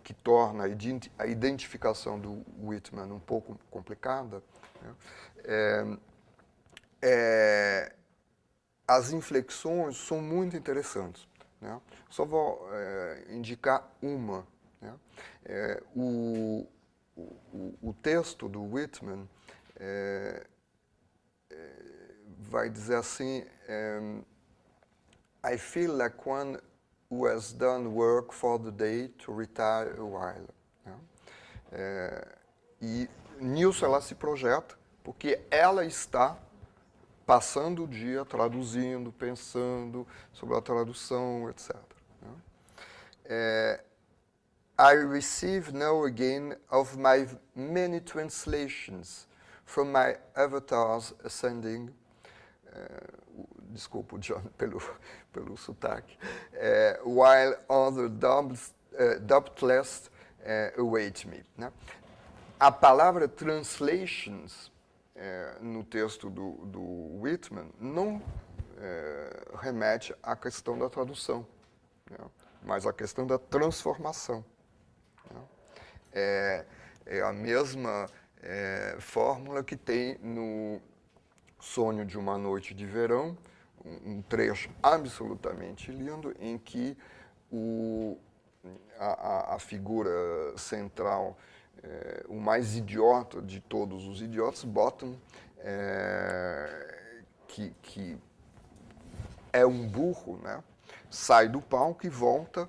que torna a identificação do Whitman um pouco complicada, né? As inflexões são muito interessantes, né? Só vou indicar uma, né? O texto do Whitman vai dizer assim: I feel like one who has done work for the day to retire a while. Né? E nisso ela se projeta, porque ela está passando o dia traduzindo, pensando sobre a tradução, etc. Né? I receive now again of my many translations from my avatars ascending. Desculpa, John, pelo sotaque. While other doubtless await me. Né? A palavra translations no texto do Whitman não remete à questão da tradução, né? Mas à questão da transformação. Né? É a mesma fórmula que tem no Sonho de uma Noite de Verão, um trecho absolutamente lindo em que a figura central, o mais idiota de todos os idiotas, Bottom, que é um burro, né? Sai do palco e volta,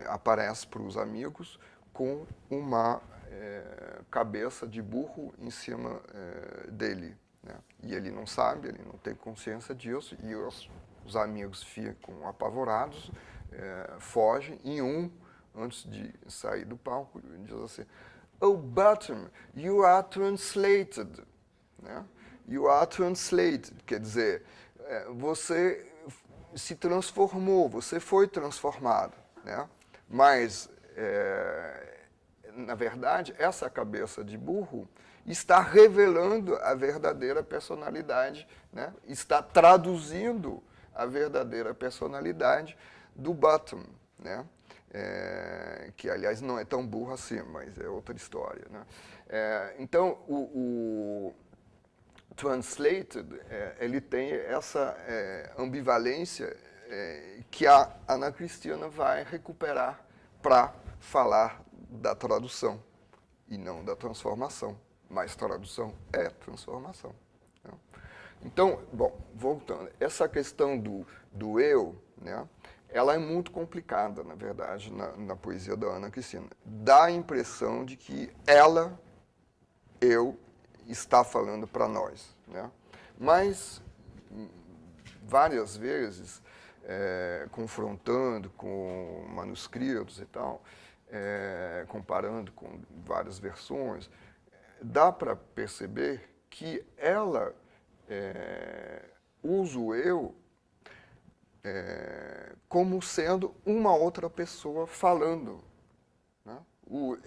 aparece para os amigos com uma cabeça de burro em cima dele. Né? E ele não sabe, ele não tem consciência disso, e os amigos ficam apavorados, fogem, e antes de sair do palco, diz assim: Oh, Bottom, you are translated. Né? You are translated, quer dizer, você se transformou, você foi transformado. Né? Mas, na verdade, essa cabeça de burro está revelando a verdadeira personalidade, né? Está traduzindo a verdadeira personalidade do Bottom, né? Que, aliás, não é tão burro assim, mas é outra história. Né? Então, o Translated, ele tem essa ambivalência que a Ana Cristina vai recuperar para falar da tradução e não da transformação. Mas tradução é transformação. Né? Então, bom, voltando, essa questão do eu, né, ela é muito complicada, na verdade, na poesia da Ana Cristina. Dá a impressão de que ela, eu, está falando para nós. Né? Mas, várias vezes, confrontando com manuscritos e tal, comparando com várias versões, dá para perceber que ela usa o eu como sendo uma outra pessoa falando. Né?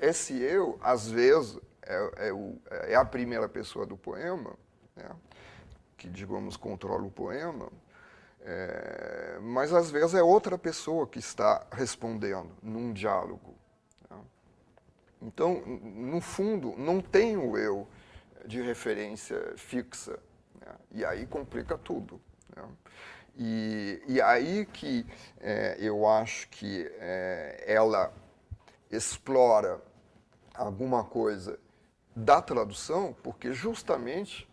Esse eu, às vezes, é a primeira pessoa do poema, né? Que, digamos, controla o poema, mas, às vezes, é outra pessoa que está respondendo num diálogo. Né? Então, no fundo, não tem o eu de referência fixa, né? E aí complica tudo. Né? E aí que eu acho que ela explora alguma coisa da tradução, porque justamente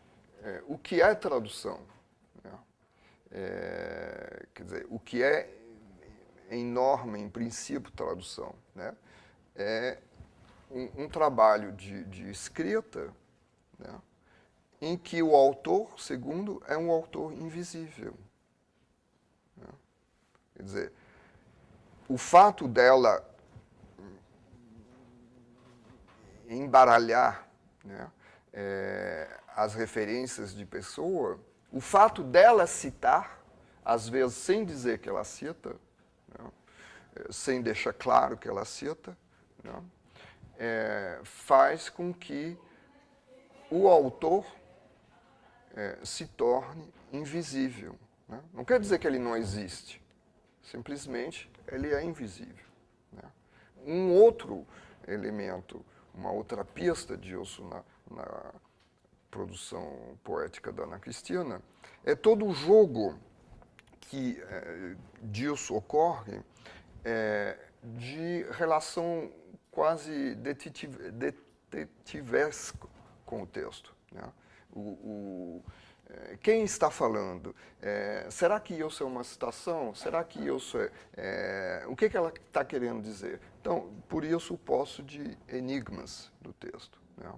o que é tradução? Né? Quer dizer, o que é, em norma, em princípio, tradução? Né? É um trabalho de escrita, né, em que o autor, segundo, é um autor invisível. Né? Quer dizer, o fato dela embaralhar, né, as referências de pessoa, o fato dela citar, às vezes sem dizer que ela cita, né, sem deixar claro que ela cita, né, faz com que o autor se torne invisível. Né? Não quer dizer que ele não existe, simplesmente ele é invisível. Né? um outro elemento, uma outra pista disso na produção poética da Ana Cristina, é todo o jogo que disso ocorre de relação quase detetivesca com o texto, né? Quem está falando? Será que isso é uma citação? Será que isso o que ela está querendo dizer? Então, por isso o poço de enigmas do texto, né?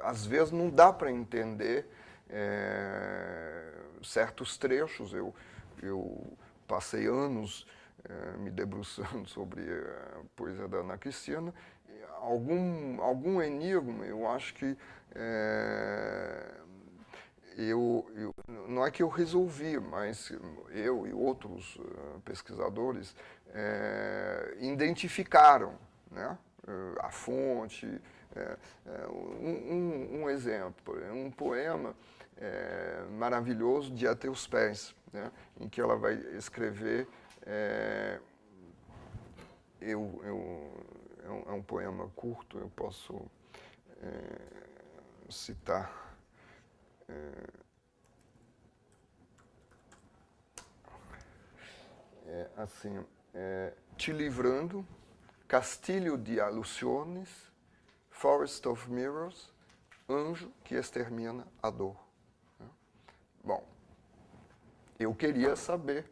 Às vezes não dá para entender certos trechos. Eu passei anos me debruçando sobre a poesia da Ana Cristina. Algum enigma, eu acho que não é que eu resolvi, mas eu e outros pesquisadores identificaram, né, a fonte. Um exemplo, um poema maravilhoso de A Teus Pés, né, em que ela vai escrever. É um poema curto, eu posso citar. Assim, te livrando, castilho de alusiones, forest of mirrors, anjo que extermina a dor. Bom, eu queria saber,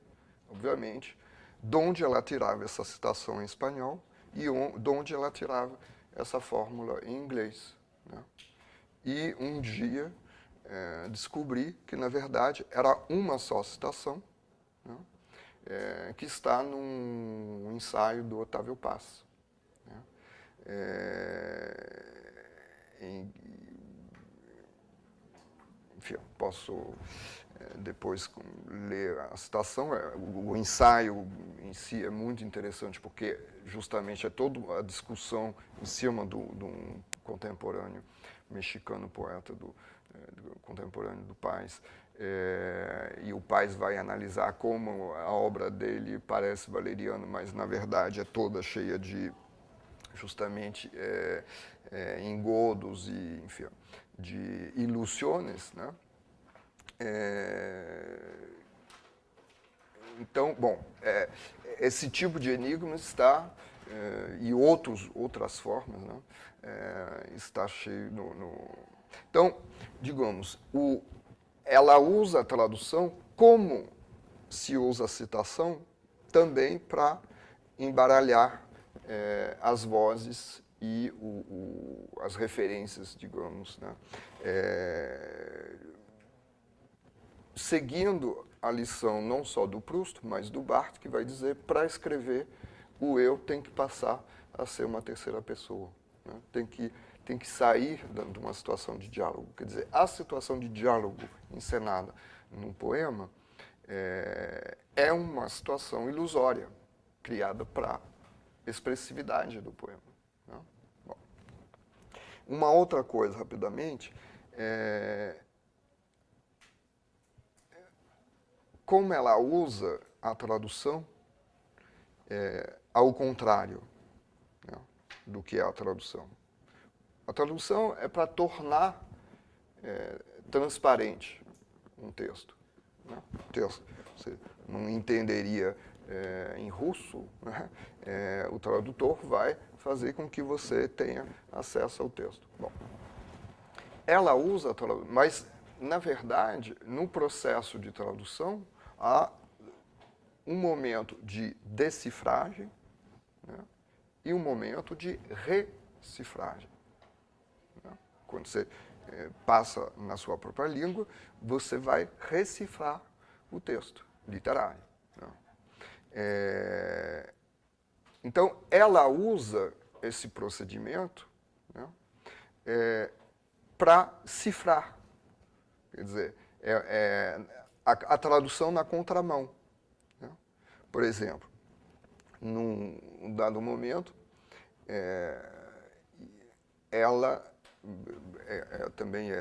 obviamente, de onde ela tirava essa citação em espanhol e de onde ela tirava essa fórmula em inglês, né? E um dia descobri que, na verdade, era uma só citação, né, que está num ensaio do Otávio Paz, né? Enfim, posso depois ler a citação. O ensaio em si é muito interessante, porque justamente é toda a discussão em cima de um contemporâneo mexicano, poeta do contemporâneo do Paz. E o Paz vai analisar como a obra dele parece valeriana, mas na verdade é toda cheia de justamente engodos e, enfim, de ilusões, né? Então, bom, esse tipo de enigma está, e outras formas, né, está cheio Então, digamos, ela usa a tradução como se usa a citação também para embaralhar as vozes e as referências, digamos, né? Seguindo a lição não só do Proust, mas do Barthes, que vai dizer, para escrever, o eu tem que passar a ser uma terceira pessoa, né? Tem que sair de uma situação de diálogo. Quer dizer, a situação de diálogo encenada num poema é uma situação ilusória, criada para expressividade do poema, né? Bom, uma outra coisa, rapidamente, como ela usa a tradução ao contrário, né, do que é a tradução. A tradução é para tornar transparente um texto, né? Texto você não entenderia em russo, né? O tradutor vai fazer com que você tenha acesso ao texto. Bom, ela usa a tradução, mas, na verdade, no processo de tradução, há um momento de decifragem, né, e um momento de recifragem. Né? Quando você passa na sua própria língua, você vai recifrar o texto literário, né? Então, ela usa esse procedimento, né, para cifrar. Quer dizer, a tradução na contramão, né? Por exemplo, num dado momento, ela também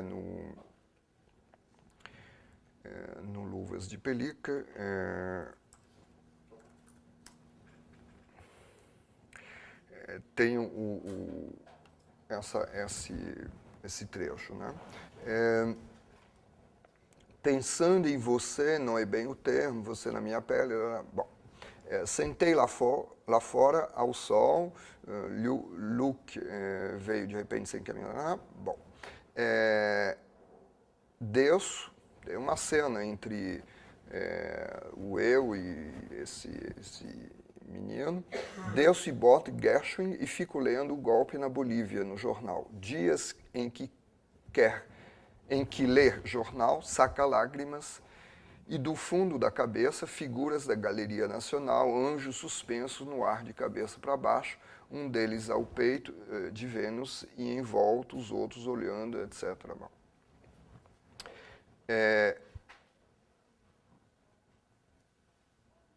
no Luvas de Pelica, tem esse trecho, né? Pensando em você, não é bem o termo, você na minha pele. Bom, sentei lá fora ao sol, Luke veio de repente sem caminhar. Bom, Deus, tem uma cena entre o eu e esse menino. Deus se bota Gershwin e fico lendo o golpe na Bolívia no jornal. Dias em que ler jornal saca lágrimas e do fundo da cabeça figuras da Galeria Nacional, anjos suspensos no ar de cabeça para baixo, um deles ao peito de Vênus e em volta os outros olhando, etc. Bom,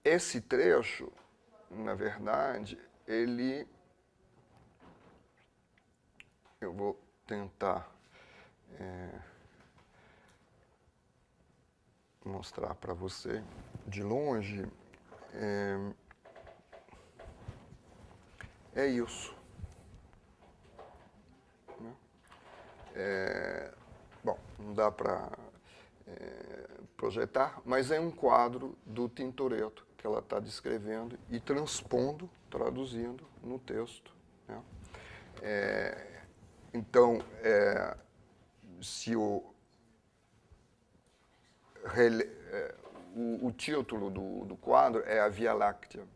esse trecho, na verdade, eu vou tentar mostrar para você de longe. É isso. Bom, não dá para projetar, mas é um quadro do Tintoretto que ela está descrevendo e transpondo, traduzindo no texto, né? Então, se o título do quadro é A Via Láctea.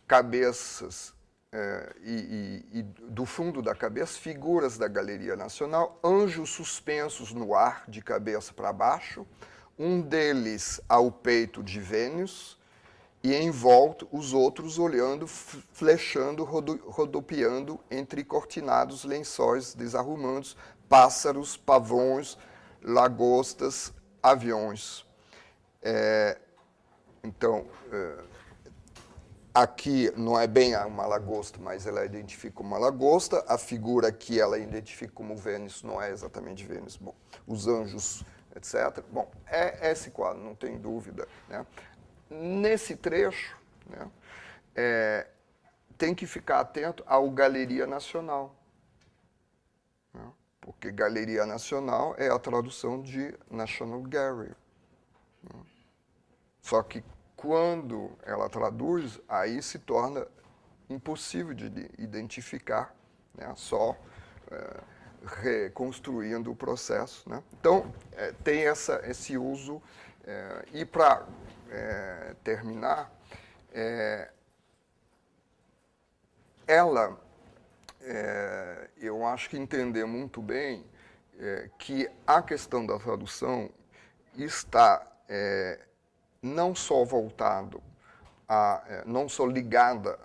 Cabeças e do fundo da cabeça, figuras da Galeria Nacional, anjos suspensos no ar de cabeça para baixo, um deles ao peito de Vênus, e em volta os outros olhando, flechando, rodopiando entre cortinados lençóis desarrumados, pássaros, pavões, lagostas, aviões. Então, aqui não é bem uma lagosta, mas ela identifica uma lagosta. A figura que ela identifica como Vênus não é exatamente Vênus. Bom, os anjos, etc. Bom, é esse quadro, não tem dúvida, né? Nesse trecho, né, tem que ficar atento ao Galeria Nacional, né? Porque Galeria Nacional é a tradução de National Gallery, né? Só que quando ela traduz, aí se torna impossível de identificar, né? Só reconstruindo o processo, né? Então, tem esse uso. E para terminar, eu acho que entender muito bem que a questão da tradução está não só voltado, não só ligada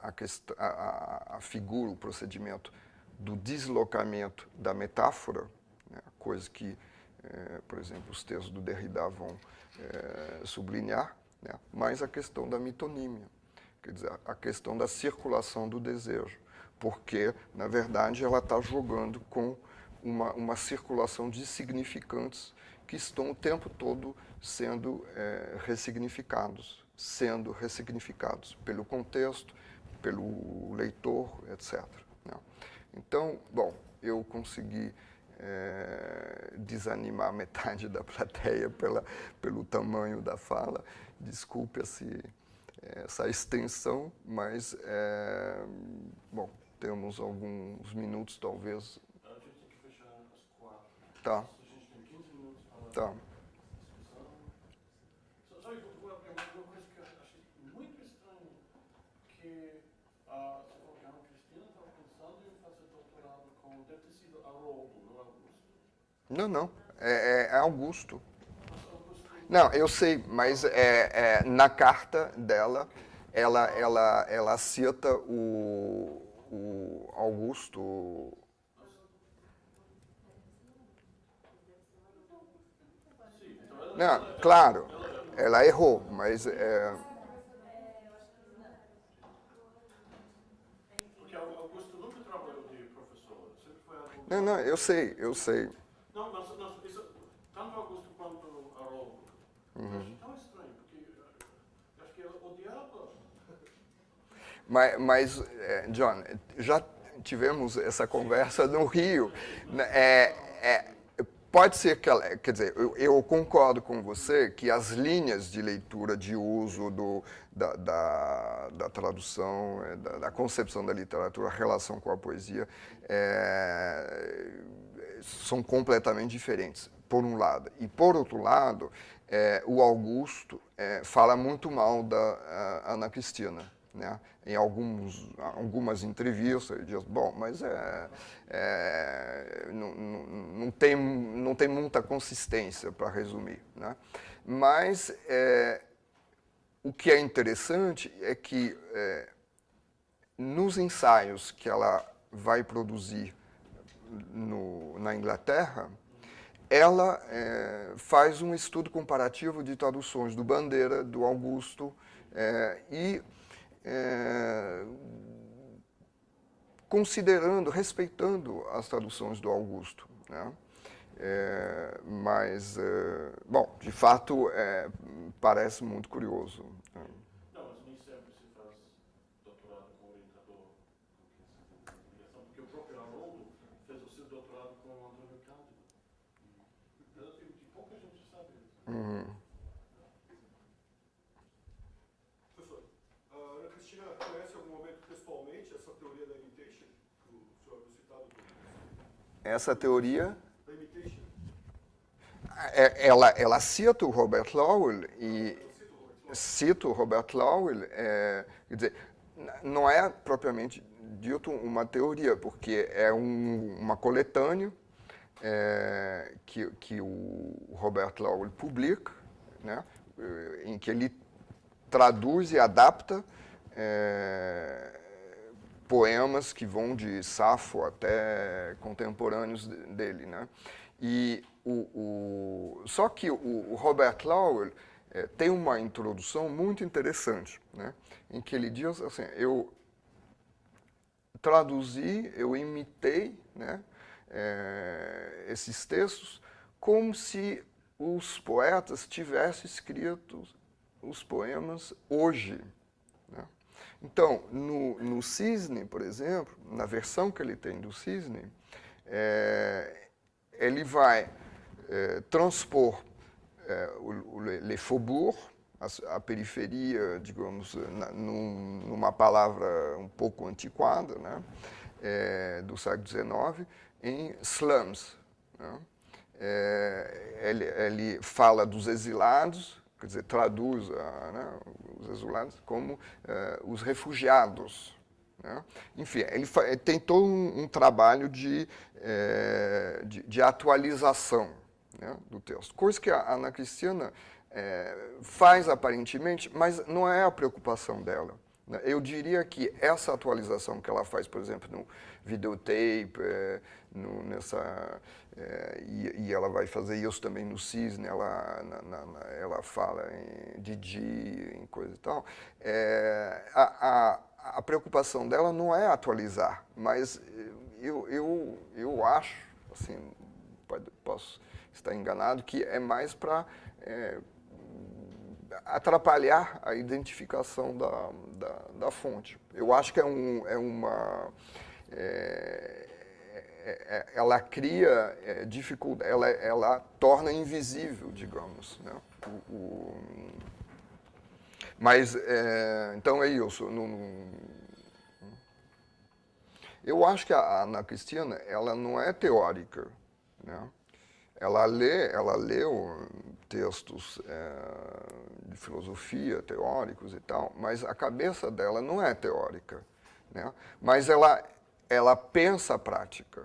à figura, o procedimento do deslocamento da metáfora, né, coisa que, por exemplo, os textos do Derrida vão sublinhar, né, mas a questão da mitonímia, quer dizer, a questão da circulação do desejo, porque, na verdade, ela está jogando com uma circulação de significantes que estão o tempo todo sendo ressignificados pelo contexto, pelo leitor, etc., né? Então, bom, eu consegui desanimar metade da plateia pelo tamanho da fala. Desculpe essa extensão, mas, bom, temos alguns minutos, talvez. A gente tem que fechar às 4. Tá. A gente tem 15 minutos para Tá. discussão. Só uma coisa que eu achei muito estranha, que você falou que a Ana Cristina estava pensando em fazer doutorado com, deve ter sido Haroldo, não Augusto? Não. É Augusto. Não, eu sei, mas na carta dela, ela cita o Augusto. Não, claro, ela errou, mas Porque Augusto nunca trabalhou de professor, sempre foi advogado. Não, eu sei. Não, isso, tanto Augusto quanto Haroldo. Eu acho tão estranho, porque eu acho que ela odiava Mas, John, já tivemos essa conversa no Rio. Pode ser que, quer dizer, eu concordo com você que as linhas de leitura de uso da tradução, da concepção da literatura, a relação com a poesia, são completamente diferentes, por um lado. E, por outro lado, o Augusto fala muito mal da Ana Cristina. Né? Em algumas entrevistas, ele diz, bom, mas não tem muita consistência, para resumir. Né? Mas o que é interessante é que nos ensaios que ela vai produzir na Inglaterra, ela faz um estudo comparativo de traduções do Bandeira, do Augusto, e considerando, respeitando as traduções do Augusto. Né? Mas, bom, de fato, parece muito curioso. Não, mas nem sempre se faz doutorado com orientador, porque o próprio Haroldo fez o seu doutorado com o Antônio Cândido. De pouca gente sabe isso. Uhum. Ana Cristina conhece em algum momento pessoalmente essa teoria da imitation, que o senhor havia citado? Essa teoria, Da imitation. ela cita o Robert Lowell e cita o Robert Lowell, quer dizer, não é propriamente dito uma teoria, porque é uma coletânea que o Robert Lowell publica, né, em que ele traduz e adapta poemas que vão de Safo até contemporâneos dele. Né? E só que o Robert Lowell tem uma introdução muito interessante, né? Em que ele diz assim, eu traduzi, eu imitei, né, esses textos como se os poetas tivessem escrito os poemas hoje. Né? Então, no Cisne, por exemplo, na versão que ele tem do Cisne, ele vai transpor les faubourgs, a periferia, digamos, numa palavra um pouco antiquada, né, do século XIX, em slums. Né? Ele fala dos exilados, quer dizer, traduz né, os exilados como os refugiados. Né? Enfim, ele tem todo um trabalho de atualização, né, do texto. Coisa que a Ana Cristina faz aparentemente, mas não é a preocupação dela. Né? Eu diria que essa atualização que ela faz, por exemplo, no videotape, e ela vai fazer isso também no Cisne, ela fala em Didi, em coisa e tal, a preocupação dela não é atualizar, mas eu acho, assim, posso estar enganado, que é mais para atrapalhar a identificação da fonte. Eu acho que ela cria dificuldade, ela torna invisível, digamos. Né? Mas, então é isso. Eu acho que a Ana Cristina, ela não é teórica. Né? Ela leu textos de filosofia, teóricos e tal, mas a cabeça dela não é teórica. Né? Mas ela pensa a prática.